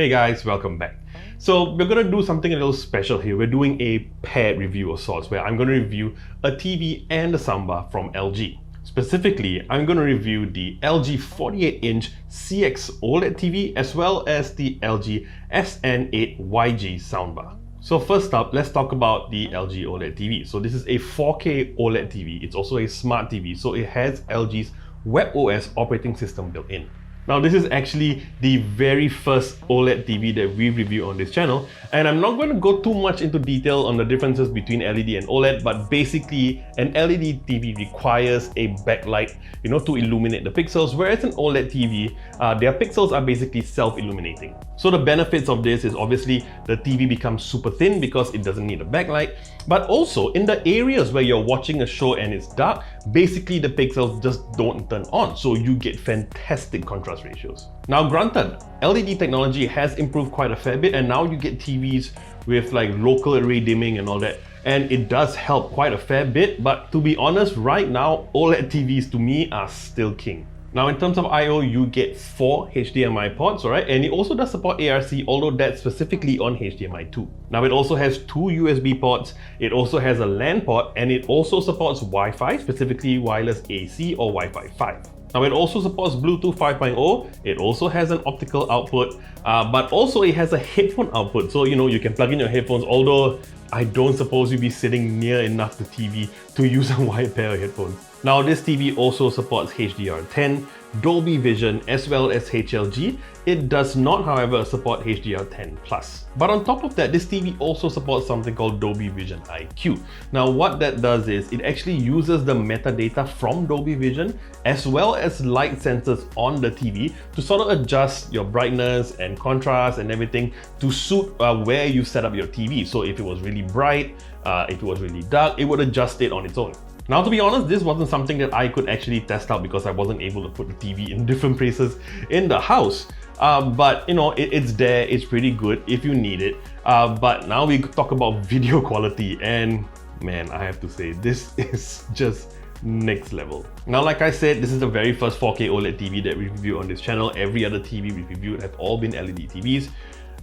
Hey guys, welcome back. So we're going to do something a little special here. We're doing a paired review of sorts where I'm going to review a TV and a soundbar from LG. Specifically, I'm going to review the LG 48-inch CX OLED TV as well as the LG SN8YG soundbar. So first up, let's talk about the LG OLED TV. So this is a 4K OLED TV. It's also a smart TV, so it has LG's WebOS operating system built in. Now this is actually the very first OLED TV that we review on this channel, and I'm not going to go too much into detail on the differences between LED and OLED, but basically an LED TV requires a backlight, to illuminate the pixels, whereas an OLED TV, their pixels are basically self-illuminating. So the benefits of this is obviously the TV becomes super thin because it doesn't need a backlight, but also in the areas where you're watching a show and it's dark, basically the pixels just don't turn on, so you get fantastic contrast ratios. Now granted, LED technology has improved quite a fair bit, and now you get TVs with like local array dimming and all that, and it does help quite a fair bit, but to be honest, right now OLED TVs to me are still king. Now in terms of I/O, you get 4 HDMI ports, alright, and it also does support ARC, although that's specifically on HDMI 2. Now it also has 2 USB ports, it also has a LAN port, and it also supports Wi-Fi, specifically wireless AC or Wi-Fi 5. Now it also supports Bluetooth 5.0, it also has an optical output, but also it has a headphone output, so you can plug in your headphones, although I don't suppose you'll be sitting near enough to TV to use a wired pair of headphones. Now this TV also supports HDR10, Dolby Vision as well as HLG. It does not, however, support HDR10+. But on top of that, this TV also supports something called Dolby Vision IQ. Now what that does is it actually uses the metadata from Dolby Vision as well as light sensors on the TV to sort of adjust your brightness and contrast and everything to suit where you set up your TV. So if it was really bright, if it was really dark, it would adjust it on its own. Now to be honest, this wasn't something that I could actually test out because I wasn't able to put the TV in different places in the house. But it's there, it's pretty good if you need it. But now we talk about video quality, and man, I have to say, this is just next level. Now like I said, this is the very first 4K OLED TV that we review on this channel. Every other TV we reviewed have all been LED TVs.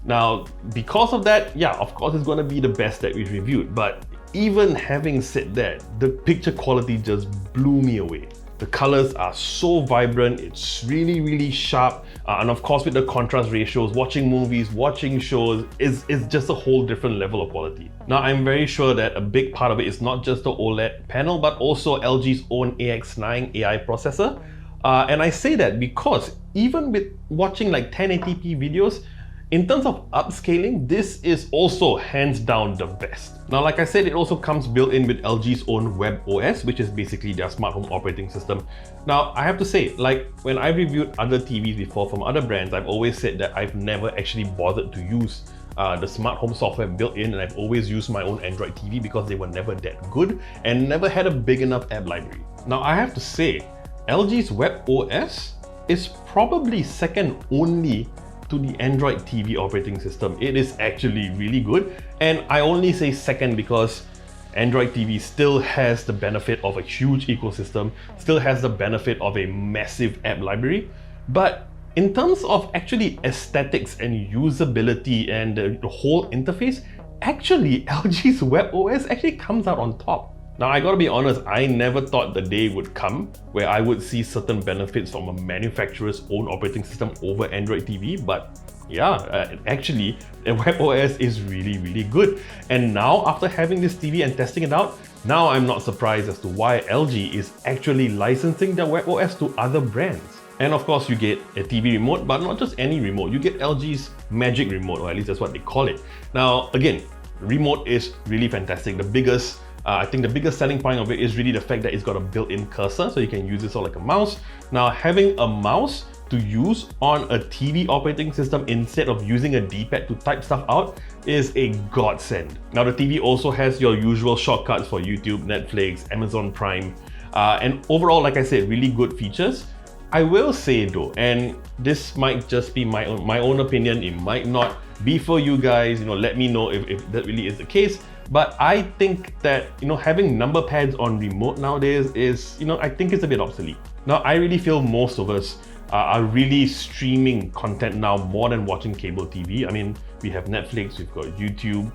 Now because of that, yeah, of course it's going to be the best that we've reviewed, but even having said that, the picture quality just blew me away. The colors are so vibrant, it's really sharp, and of course with the contrast ratios, watching movies, watching shows is just a whole different level of quality. Now I'm very sure that a big part of it is not just the OLED panel, but also LG's own AX9 AI processor. And I say that because even with watching like 1080p videos, in terms of upscaling, this is also hands down the best. Now, like I said, it also comes built in with LG's own WebOS, which is basically their smart home operating system. Now, I have to say, like when I reviewed other TVs before from other brands, I've always said that I've never actually bothered to use the smart home software built in, and I've always used my own Android TV because they were never that good and never had a big enough app library. Now, I have to say, LG's WebOS is probably second only to the Android TV operating system. It is actually really good, and I only say second because Android TV still has the benefit of a huge ecosystem, still has the benefit of a massive app library, but in terms of actually aesthetics and usability and the whole interface, actually LG's WebOS actually comes out on top. Now I gotta be honest, I never thought the day would come where I would see certain benefits from a manufacturer's own operating system over Android TV, but yeah, actually WebOS is really good. And now after having this TV and testing it out, now I'm not surprised as to why LG is actually licensing their WebOS to other brands. And of course you get a TV remote, but not just any remote, you get LG's Magic Remote, or at least that's what they call it. Now again, remote is really fantastic. I think the biggest selling point of it is really the fact that it's got a built-in cursor, so you can use this all like a mouse. Now, having a mouse to use on a TV operating system instead of using a D-pad to type stuff out is a godsend. Now, the TV also has your usual shortcuts for YouTube, Netflix, Amazon Prime, and overall, like I said, really good features. I will say though, and this might just be my own opinion, it might not be for you guys, let me know if that really is the case. But I think that, having number pads on remote nowadays is, I think it's a bit obsolete. Now, I really feel most of us are really streaming content now more than watching cable TV. I mean, we have Netflix, we've got YouTube,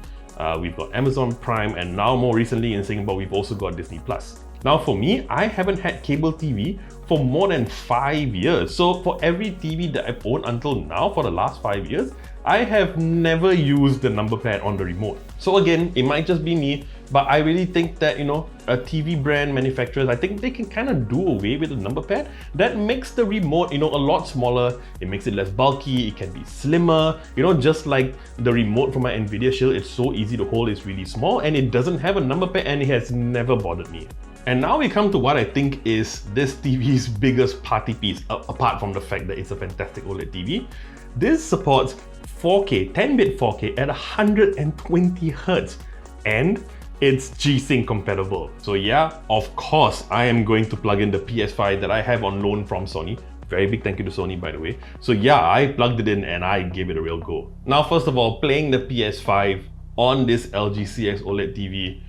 we've got Amazon Prime, and now more recently in Singapore, we've also got Disney Plus. Now for me, I haven't had cable TV for more than 5 years. So for every TV that I've owned until now for the last 5 years, I have never used the number pad on the remote. So again, it might just be me, but I really think that, a TV brand manufacturers, I think they can kind of do away with the number pad. That makes the remote, a lot smaller. It makes it less bulky. It can be slimmer. Just like the remote from my Nvidia Shield, it's so easy to hold. It's really small and it doesn't have a number pad and it has never bothered me. And now we come to what I think is this TV's biggest party piece, apart from the fact that it's a fantastic OLED TV. This supports 4K, 10-bit 4K at 120 Hz, and it's G-Sync compatible. So yeah, of course, I am going to plug in the PS5 that I have on loan from Sony. Very big thank you to Sony, by the way. So yeah, I plugged it in and I gave it a real go. Now, first of all, playing the PS5 on this LG CX OLED TV,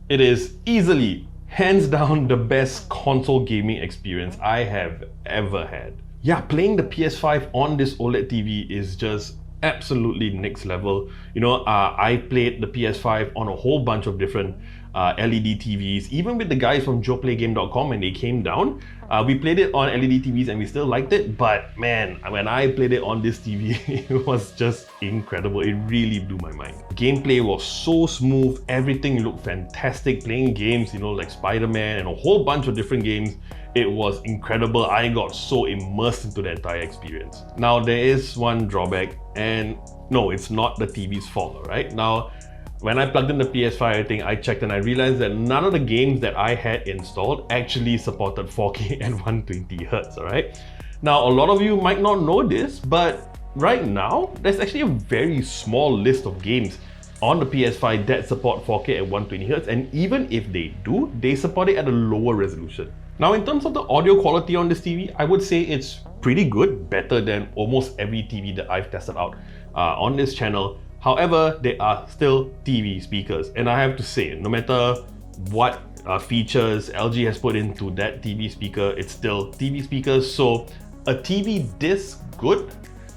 it is easily, hands down, the best console gaming experience I have ever had. Yeah, playing the PS5 on this OLED TV is just absolutely next level. I played the PS5 on a whole bunch of different LED TVs, even with the guys from JoePlayGame.com when they came down. We played it on LED TVs and we still liked it, but man, when I played it on this TV, it was just incredible. It really blew my mind. Gameplay was so smooth, everything looked fantastic. Playing games, like Spider-Man and a whole bunch of different games, it was incredible. I got so immersed into the entire experience. Now, there is one drawback, and no, it's not the TV's fault, right? Now, when I plugged in the PS5, I checked and I realized that none of the games that I had installed actually supported 4K and 120 Hz, alright? Now, a lot of you might not know this, but right now, there's actually a very small list of games on the PS5 that support 4K at 120 Hz, and even if they do, they support it at a lower resolution. Now, in terms of the audio quality on this TV, I would say it's pretty good, better than almost every TV that I've tested out on this channel. However, they are still TV speakers, and I have to say, no matter what features LG has put into that TV speaker, it's still TV speakers. So a TV this good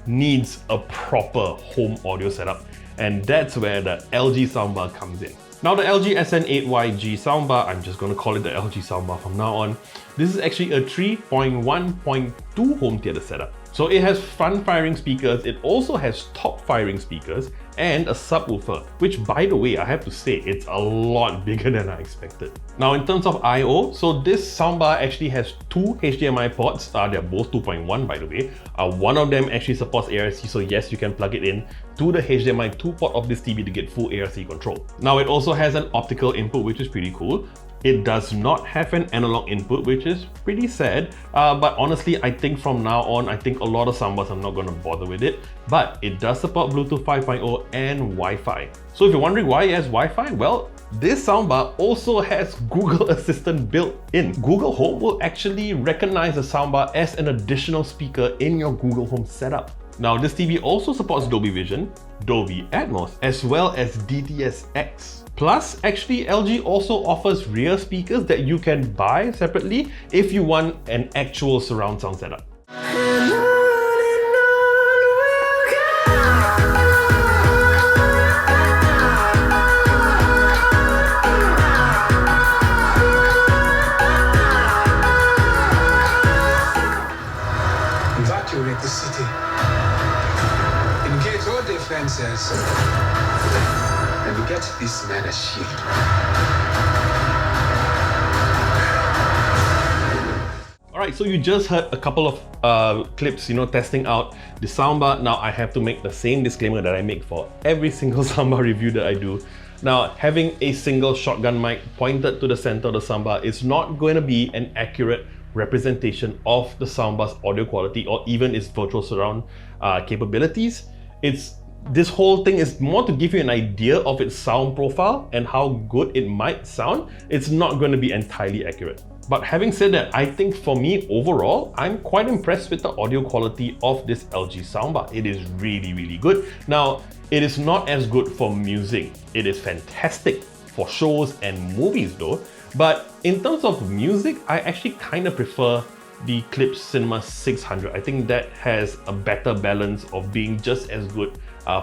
needs a proper home audio setup, and that's where the LG Soundbar comes in. Now, the LG SN8YG soundbar, I'm just going to call it the LG soundbar from now on. This is actually a 3.1.2 home theater setup. So it has front-firing speakers, it also has top-firing speakers, and a subwoofer, which, by the way, I have to say, it's a lot bigger than I expected. Now, in terms of I/O, so this soundbar actually has two HDMI ports. They're both 2.1, by the way. One of them actually supports ARC, so yes, you can plug it in to the HDMI 2 port of this TV to get full ARC control. Now, it also has an optical input, which is pretty cool. It does not have an analog input, which is pretty sad, but honestly, I think from now on, I think a lot of soundbars are not going to bother with it, but it does support Bluetooth 5.0 and Wi-Fi. So if you're wondering why it has Wi-Fi, well, this soundbar also has Google Assistant built in. Google Home will actually recognize the soundbar as an additional speaker in your Google Home setup. Now, this TV also supports Dolby Vision, Dolby Atmos, as well as DTS:X. Plus, actually, LG also offers rear speakers that you can buy separately if you want an actual surround sound setup. Evacuate the city. Engage all defenses. And we get this man a shield. Alright, so you just heard a couple of clips, testing out the soundbar. Now I have to make the same disclaimer that I make for every single soundbar review that I do. Now, having a single shotgun mic pointed to the center of the soundbar is not going to be an accurate representation of the soundbar's audio quality or even its virtual surround capabilities. This whole thing is more to give you an idea of its sound profile and how good it might sound. It's not going to be entirely accurate. But having said that, I think for me overall, I'm quite impressed with the audio quality of this LG soundbar. It is really, really good. Now, it is not as good for music. It is fantastic for shows and movies though. But in terms of music, I actually kind of prefer the Clips Cinema 600. I think that has a better balance of being just as good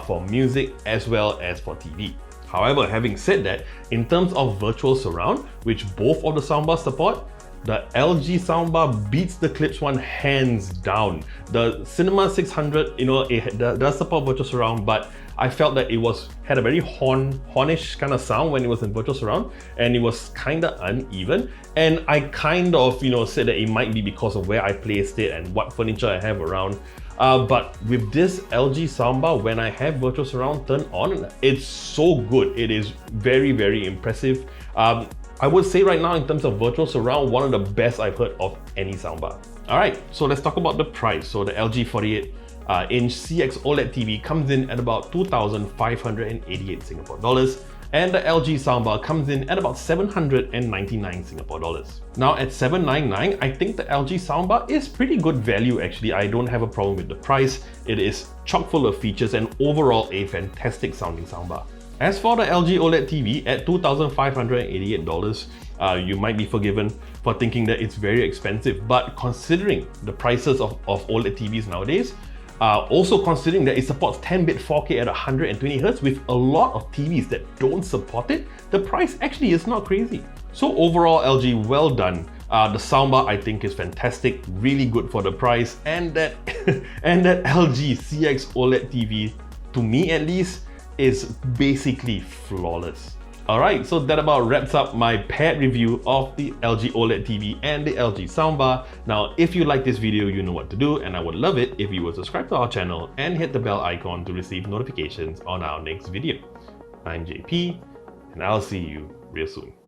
for music as well as for TV. However, having said that, in terms of virtual surround, which both of the soundbars support, the LG soundbar beats the Clips one hands down. The Cinema 600, it does support virtual surround, but I felt that it had a very hornish kind of sound when it was in virtual surround, and it was kind of uneven. And I kind of, said that it might be because of where I placed it and what furniture I have around. But with this LG soundbar, when I have virtual surround turned on, it's so good. It is very, very impressive. I would say right now, in terms of virtual surround, one of the best I've heard of any soundbar. Alright, so let's talk about the price. So the LG 48-inch CX OLED TV comes in at about 2,588 Singapore dollars, and the LG soundbar comes in at about 799 Singapore dollars. Now at 799, I think the LG soundbar is pretty good value actually. I don't have a problem with the price. It is chock full of features and overall a fantastic sounding soundbar. As for the LG OLED TV at $2,588, you might be forgiven for thinking that it's very expensive, but considering the prices of OLED TVs nowadays, also considering that it supports 10-bit 4K at 120Hz with a lot of TVs that don't support it, the price actually is not crazy. So overall, LG, well done. The soundbar I think is fantastic, really good for the price, and that LG CX OLED TV, to me at least, is basically flawless. Alright, so that about wraps up my paired review of the LG OLED TV and the LG soundbar. Now, if you like this video, you know what to do, and I would love it if you would subscribe to our channel and hit the bell icon to receive notifications on our next video. I'm JP, and I'll see you real soon.